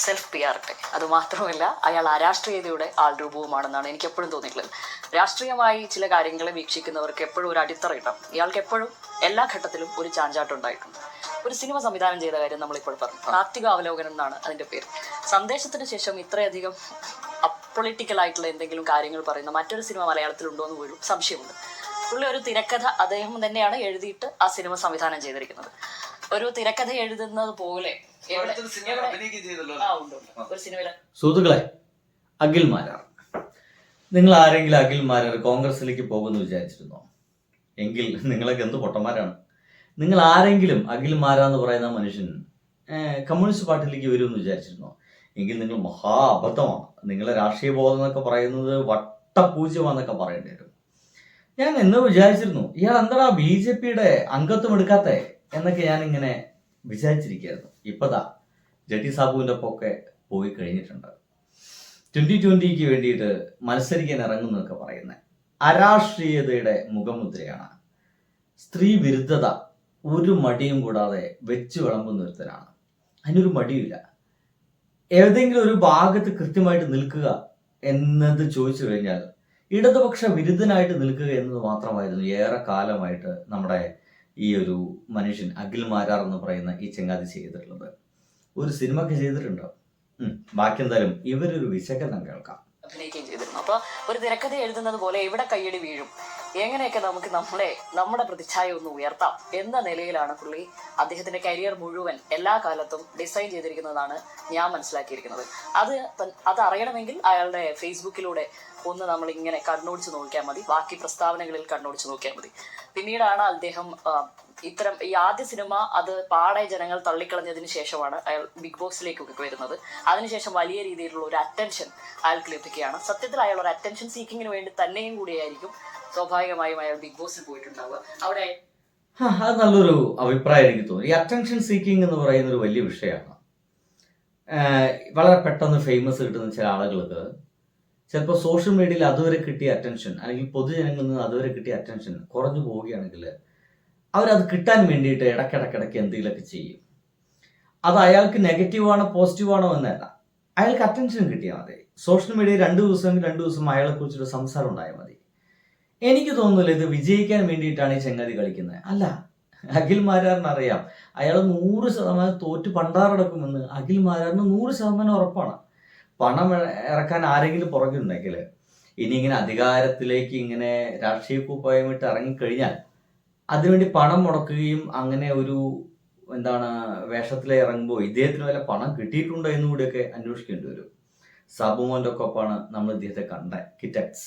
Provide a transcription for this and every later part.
Self PR. അതുമാത്രമല്ല അയാൾ അരാഷ്ട്രീയതയുടെ ആൾരൂപവുമാണെന്നാണ് എനിക്ക് എപ്പോഴും തോന്നിയിട്ടുള്ളത്. രാഷ്ട്രീയമായി ചില കാര്യങ്ങളെ വീക്ഷിക്കുന്നവർക്ക് എപ്പോഴും ഒരു അടിത്തറയിട്ടാം. ഇയാൾക്ക് എപ്പോഴും എല്ലാ ഘട്ടത്തിലും ഒരു ചാഞ്ചാട്ടം ഉണ്ടായിട്ടുണ്ട്. ഒരു സിനിമ സംവിധാനം ചെയ്ത കാര്യം നമ്മളിപ്പോൾ പറഞ്ഞു. താത്വിക അവലോകനം എന്നാണ് അതിൻ്റെ പേര്. സന്ദേശത്തിന് ശേഷം ഇത്രയധികം അപ്പൊളിറ്റിക്കൽ ആയിട്ടുള്ള എന്തെങ്കിലും കാര്യങ്ങൾ പറയുന്ന മറ്റൊരു സിനിമ മലയാളത്തിലുണ്ടോ എന്ന് പോലും സംശയമുണ്ട്. പുള്ളി ഒരു തിരക്കഥ അദ്ദേഹം തന്നെയാണ് എഴുതിയിട്ട് ആ സിനിമ സംവിധാനം ചെയ്തിരിക്കുന്നത്. ഒരു തിരക്കഥ എഴുതുന്നത് പോലെ ഒരു സിനിമയിലെ സുഹൃത്തുക്കളെ, അഖിൽ മാരാർ, നിങ്ങൾ ആരെങ്കിലും അഖിൽ മാരാർ കോൺഗ്രസിലേക്ക് പോകുമെന്ന് വിചാരിച്ചിരുന്നോ? എങ്കിൽ നിങ്ങളൊക്കെ എന്ത് പൊട്ടന്മാരാണ്. നിങ്ങൾ ആരെങ്കിലും അഖിൽ മാരാർ എന്ന് പറയുന്ന മനുഷ്യൻ കമ്മ്യൂണിസ്റ്റ് പാർട്ടിയിലേക്ക് വരുമെന്ന് വിചാരിച്ചിരുന്നോ? എങ്കിൽ നിങ്ങൾ മഹാ അബദ്ധമാണ്. നിങ്ങളെ രാഷ്ട്രീയ ബോധം എന്നൊക്കെ പറയുന്നത് വട്ടപൂജ്യമാണെന്നൊക്കെ പറയേണ്ടി വരും. ഞാൻ എന്ന് വിചാരിച്ചിരുന്നു, ഇയാൾ എന്താടാ BJPയുടെ അംഗത്വം എടുക്കാത്തേ എന്നൊക്കെ ഞാൻ ഇങ്ങനെ വിചാരിച്ചിരിക്കുകയായിരുന്നു. ഇപ്പതാ ജട്ടി സാബുവിൻ്റെ ഒപ്പമൊക്കെ പോയി കഴിഞ്ഞിട്ടുണ്ട്. 2020 വേണ്ടിയിട്ട് മത്സരിക്കാൻ ഇറങ്ങുന്നതൊക്കെ പറയുന്നത് അരാഷ്ട്രീയതയുടെ മുഖമുദ്രയാണ്. സ്ത്രീ വിരുദ്ധത ഒരു മടിയും കൂടാതെ വെച്ച് വിളമ്പുന്ന ഒരുത്തനാണ്. അതിനൊരു മടിയില്ല. ഏതെങ്കിലും ഒരു ഭാഗത്ത് കൃത്യമായിട്ട് നിൽക്കുക എന്നത് ചോദിച്ചു കഴിഞ്ഞാൽ ഇടതുപക്ഷ വിരുദ്ധനായിട്ട് നിൽക്കുക എന്നത് മാത്രമായിരുന്നു ഏറെ കാലമായിട്ട് നമ്മുടെ ഈ ഒരു മനുഷ്യൻ അഖിൽ മാരാർ എന്ന് പറയുന്ന ഈ ചങ്ങാതി ചെയ്തിട്ടുള്ളത്. ഒരു സിനിമയൊക്കെ ചെയ്തിട്ടുണ്ടോ? ബാക്കി എന്തായാലും ഇവരൊരു വിശകലനം കേൾക്കാം. അഭിനയിക്കുകയും ചെയ്തിരുന്നു. അപ്പോൾ ഒരു തിരക്കഥ എഴുതുന്നത് പോലെ എവിടെ കയ്യടി വീഴും, എങ്ങനെയൊക്കെ നമുക്ക് നമ്മുടെ പ്രതിച്ഛായ ഒന്ന് ഉയർത്താം എന്ന നിലയിലാണ് പുള്ളി അദ്ദേഹത്തിന്റെ കരിയർ മുഴുവൻ എല്ലാ കാലത്തും ഡിസൈൻ ചെയ്തിരിക്കുന്നതാണ് ഞാൻ മനസ്സിലാക്കിയിരിക്കുന്നത്. അത് അറിയണമെങ്കിൽ അയാളുടെ ഫേസ്ബുക്കിലൂടെ ഒന്ന് നമ്മൾ ഇങ്ങനെ കണ്ണോടിച്ച് നോക്കിയാൽ മതി, ബാക്കി പ്രസ്താവനകളിൽ കണ്ണോടിച്ച് നോക്കിയാൽ മതി. പിന്നീടാണ് അദ്ദേഹം ഈ ആദ്യ സിനിമ അത് പാടെ ജനങ്ങൾ തള്ളിക്കളഞ്ഞതിന് ശേഷമാണ് അയാൾ ബിഗ് ബോസിലേക്കൊക്കെ വരുന്നത്. അതിനുശേഷം വലിയ രീതിയിലുള്ള ഒരു അറ്റൻഷൻ അയാൾക്ക് ലഭിക്കുകയാണ്. സത്യത്തിൽ അയാൾ ഒരു അറ്റൻഷൻ സീക്കിങ്ങിന് വേണ്ടി തന്നെയും കൂടിയായിരിക്കും സ്വാഭാവികമായും അയാൾ ബിഗ് ബോസിൽ പോയിട്ടുണ്ടാവുക. അവിടെ അത് നല്ലൊരു അഭിപ്രായം എനിക്ക് തോന്നി. ഈ അറ്റൻഷൻ സീക്കിംഗ് എന്ന് പറയുന്ന ഒരു വലിയ വിഷയമാണ്. വളരെ പെട്ടെന്ന് ഫേമസ് കിട്ടുന്ന ചില ആളുകൾക്ക് ചിലപ്പോൾ സോഷ്യൽ മീഡിയയിൽ അതുവരെ കിട്ടിയ അറ്റൻഷൻ അല്ലെങ്കിൽ പൊതുജനങ്ങളിൽ നിന്ന് അതുവരെ കിട്ടിയ അറ്റൻഷൻ കുറഞ്ഞു പോവുകയാണെങ്കിൽ അവരത് കിട്ടാൻ വേണ്ടിയിട്ട് ഇടയ്ക്കിടയ്ക്ക് എന്തെങ്കിലുമൊക്കെ ചെയ്യും. അത് അയാൾക്ക് നെഗറ്റീവാണോ പോസിറ്റീവാണോ എന്നല്ല, അയാൾക്ക് അറ്റൻഷൻ കിട്ടിയാൽ മതി. സോഷ്യൽ മീഡിയയിൽ 2 ദിവസം അയാളെ കുറിച്ചൊരു സംസാരം ഉണ്ടായാൽ മതി. എനിക്ക് തോന്നുന്നില്ല ഇത് വിജയിക്കാൻ വേണ്ടിയിട്ടാണ് ഈ ചങ്ങാതി കളിക്കുന്നത്. അല്ല, അഖിൽ മാരാറിന് അറിയാം അയാൾ 100% തോറ്റ് പണ്ടാറടക്കുമെന്ന് അഖിൽ മാരാറിന് 100% ഉറപ്പാണ്. പണം ഇറക്കാൻ ആരെങ്കിലും പുറകിലുണ്ടെങ്കിൽ ഇനി ഇങ്ങനെ അധികാരത്തിലേക്ക് ഇങ്ങനെ രാഷ്ട്രീയ കുപ്പായമിട്ട് ഇറങ്ങിക്കഴിഞ്ഞാൽ അതിനുവേണ്ടി പണം മുടക്കുകയും അങ്ങനെ ഒരു വേഷത്തിലെ ഇറങ്ങുമ്പോൾ ഇദ്ദേഹത്തിന് വല്ല പണം കിട്ടിയിട്ടുണ്ടോ എന്നുകൂടിയൊക്കെ അന്വേഷിക്കേണ്ടി വരും. സാബുമോൻ്റെ ഒക്കെ ഒപ്പമാണ് നമ്മൾ ഇദ്ദേഹത്തെ കണ്ട കിറ്റക്സ്.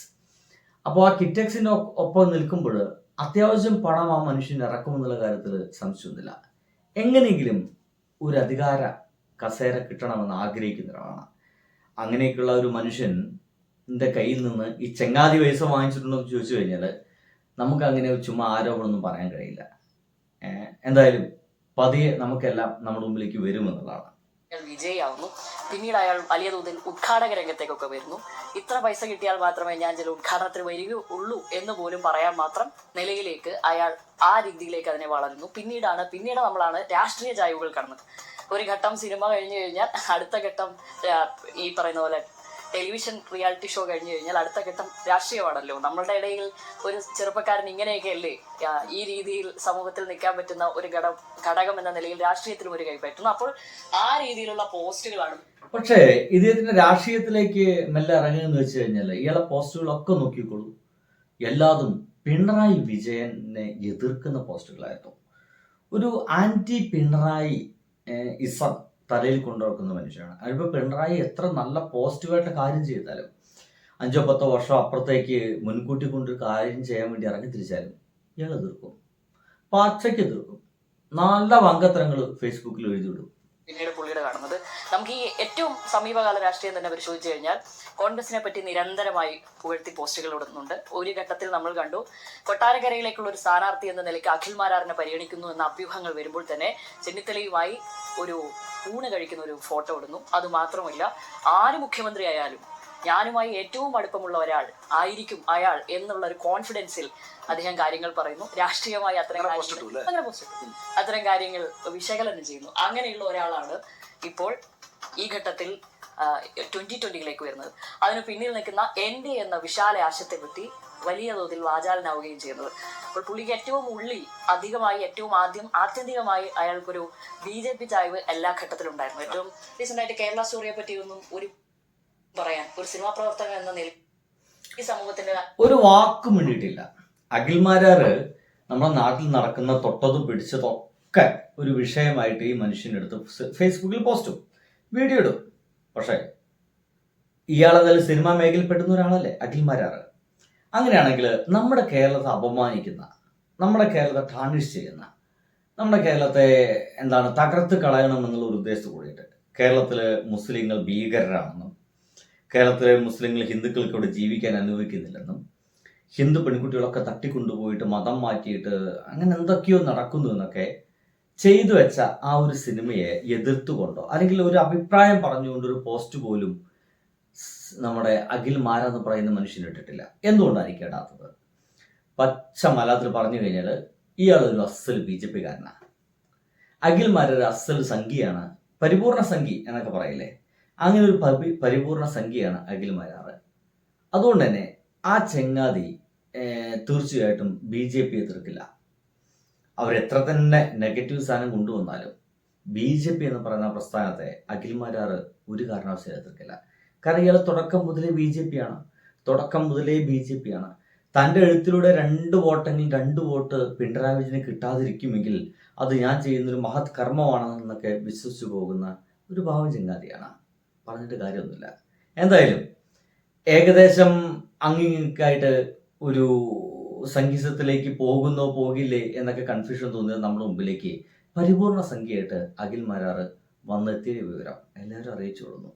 അപ്പോൾ ആ കിറ്റക്സിൻ്റെ ഒപ്പം നിൽക്കുമ്പോൾ അത്യാവശ്യം പണം ആ മനുഷ്യൻ ഇറക്കുമെന്നുള്ള കാര്യത്തിൽ സംശയമൊന്നുമില്ല. എങ്ങനെയെങ്കിലും ഒരു അധികാര കസേര കിട്ടണമെന്ന് ആഗ്രഹിക്കുന്ന ഒരാളാണ്. അങ്ങനെയൊക്കെയുള്ള ഒരു മനുഷ്യൻ്റെ കയ്യിൽ നിന്ന് ഈ ചെങ്ങാതി പൈസ വാങ്ങിച്ചിട്ടുണ്ടോ എന്ന് ചോദിച്ചു കഴിഞ്ഞാൽ നമുക്ക് അങ്ങനെ ചുമ്മാ ആരോപണമൊന്നും പറയാൻ കഴിയില്ല. എന്തായാലും പതിയെ നമുക്കെല്ലാം നമ്മുടെ മുമ്പിലേക്ക് വരുമെന്നുള്ളതാണ്. വിജയിയാവുന്നു. പിന്നീട് അയാൾ വലിയ തോതിൽ ഉദ്ഘാടക രംഗത്തേക്കൊക്കെ വരുന്നു. ഇത്ര പൈസ കിട്ടിയാൽ മാത്രമേ ഞാൻ ചില ഉദ്ഘാടനത്തിന് വരികയുള്ളൂ എന്ന് പോലും പറയാൻ മാത്രം നിലയിലേക്ക് അയാൾ ആ രീതിയിലേക്ക് അതിനെ വളരുന്നു. പിന്നീട് നമ്മളാണ് രാഷ്ട്രീയ ചായ്വുകൾ കടന്നത്. ഒരു ഘട്ടം സിനിമ കഴിഞ്ഞു കഴിഞ്ഞാൽ അടുത്ത ഘട്ടം ഈ പറയുന്ന പോലെ ടെലിവിഷൻ റിയാലിറ്റി ഷോ കഴിഞ്ഞു കഴിഞ്ഞാൽ അടുത്ത ഘട്ടം രാഷ്ട്രീയമാണല്ലോ. നമ്മളുടെ ഇടയിൽ ഒരു ചെറുപ്പക്കാരൻ ഇങ്ങനെയൊക്കെയല്ലേ ഈ രീതിയിൽ സമൂഹത്തിൽ നിൽക്കാൻ പറ്റുന്ന ഒരു ഘടകം എന്ന നിലയിൽ രാഷ്ട്രീയത്തിലും ഒരു കൈപ്പറ്റുന്നു. അപ്പോൾ ആ രീതിയിലുള്ള പോസ്റ്റുകളാണ്. പക്ഷേ ഇദ്ദേഹത്തിന്റെ രാഷ്ട്രീയത്തിലേക്ക് മെല്ലെ ഇറങ്ങുകയെന്ന് വെച്ച് കഴിഞ്ഞാൽ ഇയാളെ പോസ്റ്റുകളൊക്കെ നോക്കിക്കോളൂ, എല്ലാതും പിണറായി വിജയനെ എതിർക്കുന്ന പോസ്റ്റുകളായിരുന്നു. ഒരു ആന്റി പിണറായി ഇസം തലയിൽ കൊണ്ടുവെക്കുന്ന മനുഷ്യനാണ്. അതിപ്പോൾ പിണറായി എത്ര നല്ല പോസിറ്റീവായിട്ട് കാര്യം ചെയ്താലും 5-10 വർഷം അപ്പുറത്തേക്ക് മുൻകൂട്ടി കൊണ്ടൊരു കാര്യം ചെയ്യാൻ വേണ്ടി ഇറങ്ങി തിരിച്ചാലും ഇയാൾ എതിർക്കും, പച്ചയ്ക്ക് എതിർക്കും. നല്ല വങ്കത്തരങ്ങൾ ഫേസ്ബുക്കിൽ എഴുതി വിടും. പിന്നീട് പുള്ളിയുടെ കാണുന്നത് നമുക്ക് ഈ ഏറ്റവും സമീപകാല രാഷ്ട്രീയം തന്നെ പരിശോധിച്ചു കഴിഞ്ഞാൽ കോൺഗ്രസിനെ പറ്റി നിരന്തരമായി പുകഴ്ത്തി പോസ്റ്റുകൾ ഇടുന്നുണ്ട്. ഒരു ഘട്ടത്തിൽ നമ്മൾ കണ്ടു കൊട്ടാരക്കരയിലേക്കുള്ള ഒരു സ്ഥാനാർത്ഥി എന്ന നിലയ്ക്ക് അഖിൽ മാരാറിനെ പരിഗണിക്കുന്നു എന്ന അഭ്യൂഹങ്ങൾ വരുമ്പോൾ തന്നെ ചെന്നിത്തലയുമായി ഒരു ഊണ് കഴിക്കുന്ന ഒരു ഫോട്ടോ ഇടുന്നു. അതുമാത്രമല്ല, ആര് മുഖ്യമന്ത്രി ആയാലും ഞാനുമായി ഏറ്റവും അടുപ്പമുള്ള ഒരാൾ ആയിരിക്കും അയാൾ എന്നുള്ള ഒരു കോൺഫിഡൻസിൽ അദ്ദേഹം കാര്യങ്ങൾ പറയുന്നു. രാഷ്ട്രീയമായി അത്തരം കാര്യങ്ങൾ വിശകലനം ചെയ്യുന്നു. അങ്ങനെയുള്ള ഒരാളാണ് ഇപ്പോൾ ഈ ഘട്ടത്തിൽ 2020യിലേക്ക് വരുന്നത്. അതിന് പിന്നിൽ നിൽക്കുന്ന എന്റെ എന്ന വിശാല ആശയത്തെ പറ്റി വലിയ തോതിൽ വാചാലനാവുകയും ചെയ്യുന്നത്. അപ്പോൾ പുള്ളിക്ക് ഏറ്റവും ഉള്ളിൽ ഏറ്റവും ആത്യന്തികമായി അയാൾക്കൊരു BJP ചായ്വ് എല്ലാ ഘട്ടത്തിലും ഉണ്ടായിരുന്നു. ഏറ്റവും റീസെന്റ് ആയിട്ട് കേരള സ്റ്റോറിയെ പറ്റിയൊന്നും പറയാൻ ഒരു സിനിമാ പ്രവർത്തകൻ എന്ന നിലയിൽ ഈ സമൂഹത്തിന്റെ ഒരു വാക്കും വേണ്ടിയിട്ടില്ല. അഖിൽമാരാറ് നമ്മുടെ നാട്ടിൽ നടക്കുന്ന തൊട്ടതും പിടിച്ചതൊക്കെ ഒരു വിഷയമായിട്ട് ഈ മനുഷ്യൻ്റെ അടുത്ത് ഫേസ്ബുക്കിൽ പോസ്റ്റും വീഡിയോ ഇടും. പക്ഷേ ഇയാളെന്തായാലും സിനിമാ മേഖലയിൽ പെടുന്ന ഒരാളല്ലേ അഖിൽമാരാറ്. അങ്ങനെയാണെങ്കിൽ നമ്മുടെ കേരളത്തെ അപമാനിക്കുന്ന, നമ്മുടെ കേരളത്തെ ടാർണിഷ് ചെയ്യുന്ന, നമ്മുടെ കേരളത്തെ തകർത്ത് കളയണമെന്നുള്ള ഒരു ഉദ്ദേശത്തോട് കൂടിയിട്ട് കേരളത്തിലെ മുസ്ലിങ്ങൾ ഭീകരരാണെന്നും കേരളത്തിലെ മുസ്ലിങ്ങൾ ഹിന്ദുക്കൾക്ക് ഇവിടെ ജീവിക്കാൻ അനുവദിക്കുന്നില്ലെന്നും ഹിന്ദു പെൺകുട്ടികളൊക്കെ തട്ടിക്കൊണ്ടുപോയിട്ട് മതം മാറ്റിയിട്ട് അങ്ങനെ എന്തൊക്കെയോ നടക്കുന്നു എന്നൊക്കെ ചെയ്തു വെച്ച ആ ഒരു സിനിമയെ എതിർത്തുകൊണ്ടോ അല്ലെങ്കിൽ ഒരു അഭിപ്രായം പറഞ്ഞുകൊണ്ടൊരു പോസ്റ്റ് പോലും നമ്മുടെ അഖിൽമാര എന്ന് പറയുന്ന മനുഷ്യൻ ഇട്ടിട്ടില്ല. എന്തുകൊണ്ടായിരിക്കും ഇടാത്തത്? പച്ച മലയാളത്തിൽ പറഞ്ഞു കഴിഞ്ഞാൽ ഇയാളൊരു അസൽ BJP കാരനാണ്. അഖിൽമാര ഒരു അസൽ സംഖ്യയാണ്, പരിപൂർണ സംഖ്യ എന്നൊക്കെ പറയില്ലേ, അങ്ങനെ ഒരു പരിപൂർണ സംഖ്യയാണ് അഖിൽമാരാറ്. അതുകൊണ്ട് തന്നെ ആ ചെങ്ങാതി തീർച്ചയായിട്ടും BJP എതിർക്കില്ല. അവരെത്ര തന്നെ നെഗറ്റീവ് സാധനം കൊണ്ടുവന്നാലും BJP എന്ന് പറയുന്ന പ്രസ്ഥാനത്തെ അഖിൽമാരാറ് ഒരു കാരണവശാലും എതിർക്കില്ല. കാരണം ഇയാൾ തുടക്കം മുതലേ BJP ആണ്. തൻ്റെ എഴുത്തിലൂടെ 2 വോട്ടെങ്കിൽ 2 വോട്ട് പിണറായി വിജയന് കിട്ടാതിരിക്കുമെങ്കിൽ അത് ഞാൻ ചെയ്യുന്നൊരു മഹത് കർമ്മമാണെന്നൊക്കെ വിശ്വസിച്ചു പോകുന്ന ഒരു പാവം ചെങ്ങാതിയാണ്. പറഞ്ഞിട്ട് കാര്യമൊന്നുമില്ല. എന്തായാലും ഏകദേശം അങ്ങിങ്ങായിട്ട് ഒരു സംഗീതത്തിലേക്ക് പോകുന്നോ പോകില്ലേ എന്നൊക്കെ കൺഫ്യൂഷൻ തോന്നിയത് നമ്മുടെ മുമ്പിലേക്ക് പരിപൂർണ സംഖ്യയായിട്ട് അഖിൽമാരാറ് വന്നെത്തിയ വിവരം എല്ലാവരും അറിയിച്ചു കൊടുക്കുന്നു.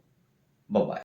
ബൈ.